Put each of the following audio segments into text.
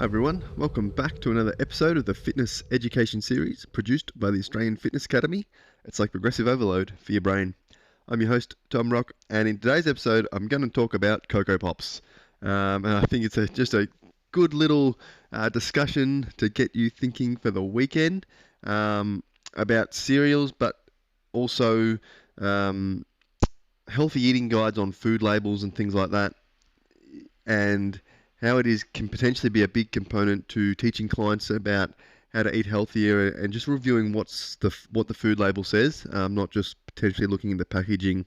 Hi everyone, welcome back to another episode of the Fitness Education Series produced by the Australian Fitness Academy. It's like progressive overload for your brain. I'm your host, Tom Rock, and in today's episode, I'm going to talk about Coco Pops. And I think it's just a good little discussion to get you thinking for the weekend about cereals, but also um, healthy eating guides on food labels and things like that, and how it is can potentially be a big component to teaching clients about how to eat healthier and just reviewing what the food label says, not just potentially looking at the packaging.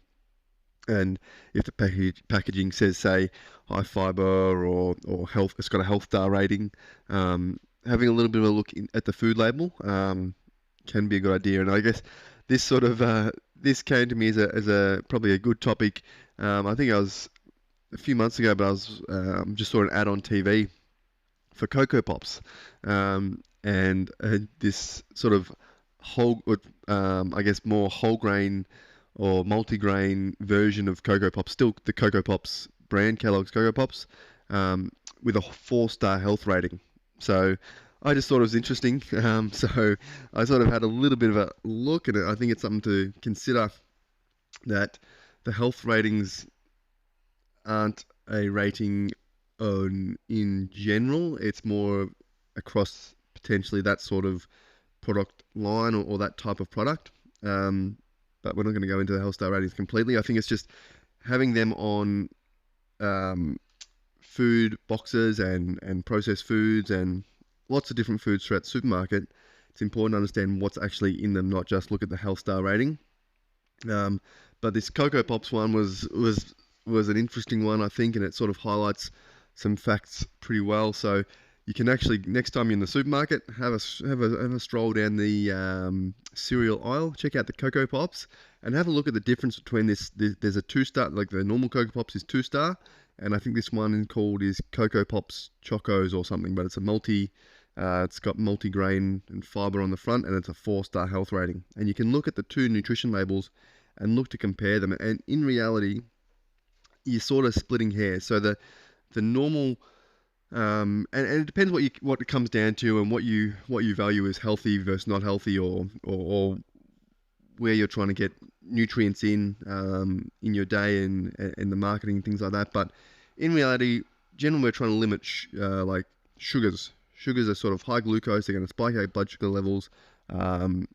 And if the packaging says, say, high fiber or health, it's got a health star rating, having a little bit of a look at the food label can be a good idea. And I guess this sort of this came to me as a probably a good topic. I think I was a few months ago, but I was just saw an ad on TV for Coco Pops, and this sort of whole, I guess more whole grain or multi-grain version of Coco Pops, still the Coco Pops brand, Kellogg's Coco Pops, with a 4-star health rating. So I just thought it was interesting. So I sort of had a little bit of a look at it. I think it's something to consider, that the health ratings aren't a rating in general. It's more across potentially that sort of product line or that type of product. But we're not going to go into the health star ratings completely. I think it's just having them on food boxes and processed foods and lots of different foods throughout the supermarket. It's important to understand what's actually in them, not just look at the health star rating. But this Coco Pops one was an interesting one, I think, and it sort of highlights some facts pretty well. So you can actually, next time you're in the supermarket, have a stroll down the cereal aisle, check out the Coco Pops, and have a look at the difference between this. There's a 2-star, like the normal Coco Pops is 2-star, and I think this one is Coco Pops Chocos or something, but it's a it's got multi-grain and fiber on the front, and it's a 4-star health rating. And you can look at the two nutrition labels and look to compare them. And in reality, you're sort of splitting hairs. So the normal, and it depends what it comes down to and what you value as healthy versus not healthy, or where you're trying to get nutrients in your day and the marketing and things like that. But in reality, generally we're trying to limit like sugars. Sugars are sort of high glucose. They're going to spike our blood sugar levels and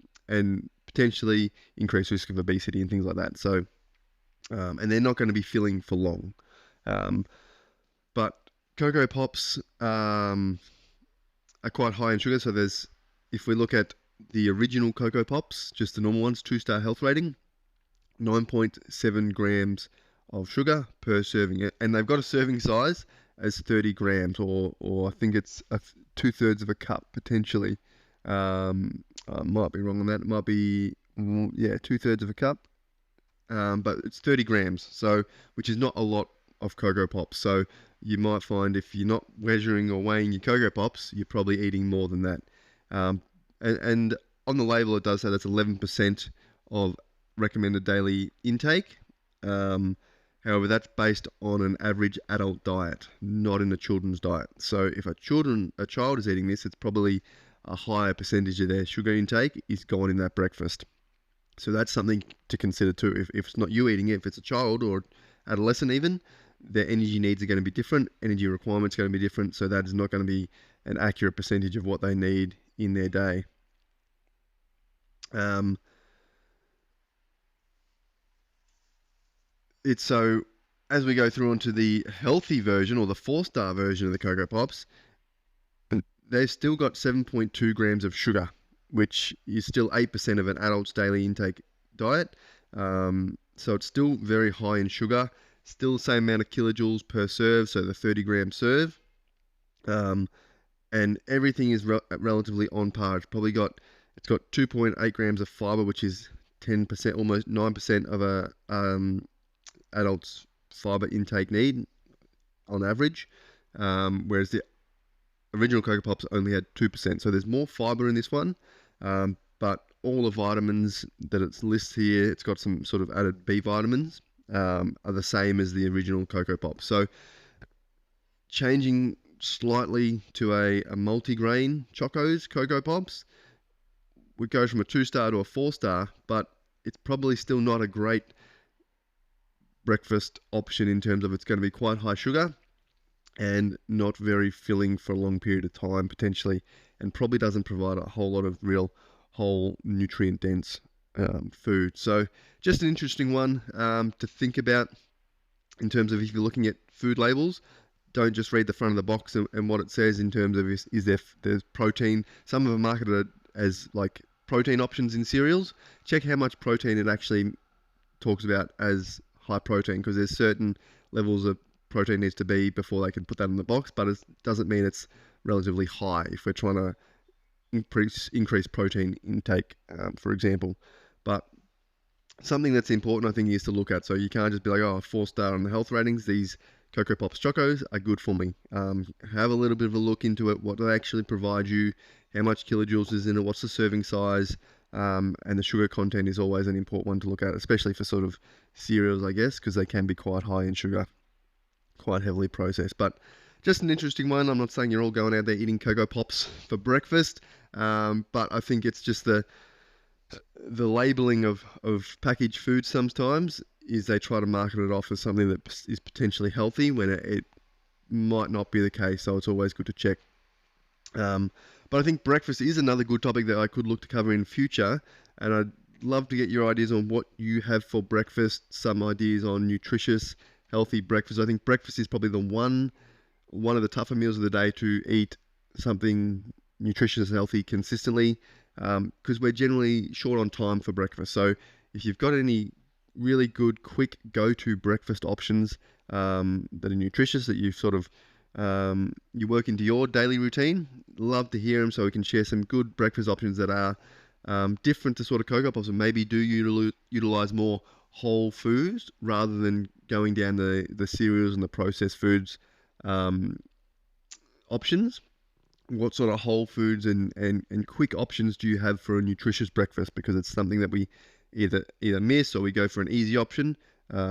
potentially increase risk of obesity and things like that. So, and they're not going to be filling for long. But Coco Pops are quite high in sugar. So if we look at the original Coco Pops, just the normal ones, 2-star health rating, 9.7 grams of sugar per serving. And they've got a serving size as 30 grams, or I think it's 2/3 of a cup potentially. I might be wrong on that. It might be, 2/3 of a cup. But it's 30 grams, so which is not a lot of Coco Pops. So you might find if you're not measuring or weighing your Coco Pops, you're probably eating more than that. And on the label it does say that's 11% of recommended daily intake. However, that's based on an average adult diet, not in a children's diet. So if a child is eating this, it's probably a higher percentage of their sugar intake is gone in that breakfast. So that's something to consider too. If it's not you eating it, if it's a child or adolescent even, their energy needs are going to be different, energy requirements are going to be different, so that is not going to be an accurate percentage of what they need in their day. It's so, as we go through onto the healthy version or the 4-star version of the Coco Pops, they've still got 7.2 grams of sugar, which is still 8% of an adult's daily intake diet. So it's still very high in sugar, still the same amount of kilojoules per serve, so the 30-gram serve. And everything is relatively on par. It's got 2.8 grams of fiber, which is 10%, almost 9% of a adult's fiber intake need on average, whereas the original Coco Pops only had 2%. So there's more fiber in this one, but all the vitamins that it lists here, it's got some sort of added B vitamins, are the same as the original Coco Pops. So changing slightly to a multi-grain Chocos, Coco Pops. Would go from a 2-star to a 4-star, but it's probably still not a great breakfast option in terms of it's going to be quite high sugar and not very filling for a long period of time potentially, and probably doesn't provide a whole lot of real whole nutrient dense food. So just an interesting one to think about in terms of if you're looking at food labels. Don't just read the front of the box and what it says in terms of is there's protein. Some of them marketed as like protein options in cereals. Check how much protein it actually talks about as high protein, because there's certain levels of protein needs to be before they can put that in the box, but it doesn't mean it's relatively high if we're trying to increase protein intake, for example. But something that's important, I think, is to look at. So you can't just be like, oh, a 4-star on the health ratings. These Coco Pops Chocos are good for me. Have a little bit of a look into it. What do they actually provide you? How much kilojoules is in it? What's the serving size? And the sugar content is always an important one to look at, especially for sort of cereals, I guess, because they can be quite high in sugar, quite heavily processed. But just an interesting one. I'm not saying you're all going out there eating Coco Pops for breakfast, but I think it's just the labeling of packaged food sometimes is they try to market it off as something that is potentially healthy when it might not be the case. So it's always good to check. But I think breakfast is another good topic that I could look to cover in future, and I'd love to get your ideas on what you have for breakfast, some ideas on nutritious, healthy breakfast. I think breakfast is probably the one of the tougher meals of the day to eat something nutritious and healthy consistently, because we're generally short on time for breakfast. So if you've got any really good, quick go-to breakfast options that are nutritious that you've sort of you work into your daily routine, love to hear them so we can share some good breakfast options that are different to sort of Coco Pops and maybe do utilize more whole foods rather than going down the cereals and the processed foods options. What sort of whole foods and quick options do you have for a nutritious breakfast? Because it's something that we either miss or we go for an easy option.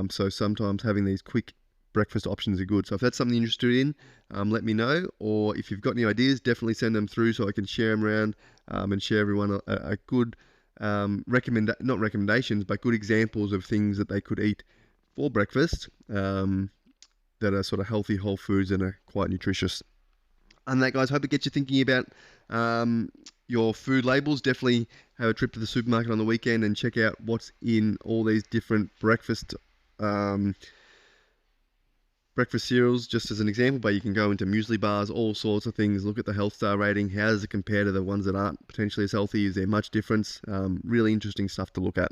So sometimes having these quick breakfast options are good. So if that's something you're interested in, let me know. Or if you've got any ideas, definitely send them through so I can share them around and share everyone a good not recommendations, but good examples of things that they could eat for breakfast that are sort of healthy whole foods and are quite nutritious. And that, guys, hope it gets you thinking about your food labels. Definitely have a trip to the supermarket on the weekend and check out what's in all these different breakfast cereals, just as an example, but you can go into muesli bars, all sorts of things. Look at the health star rating. How does it compare to the ones that aren't potentially as healthy? Is there much difference? Really interesting stuff to look at.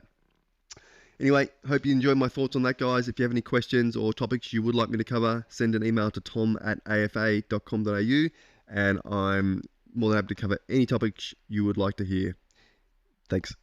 Anyway, hope you enjoyed my thoughts on that, guys. If you have any questions or topics you would like me to cover, send an email to tom@afa.com.au, and I'm more than happy to cover any topics you would like to hear. Thanks.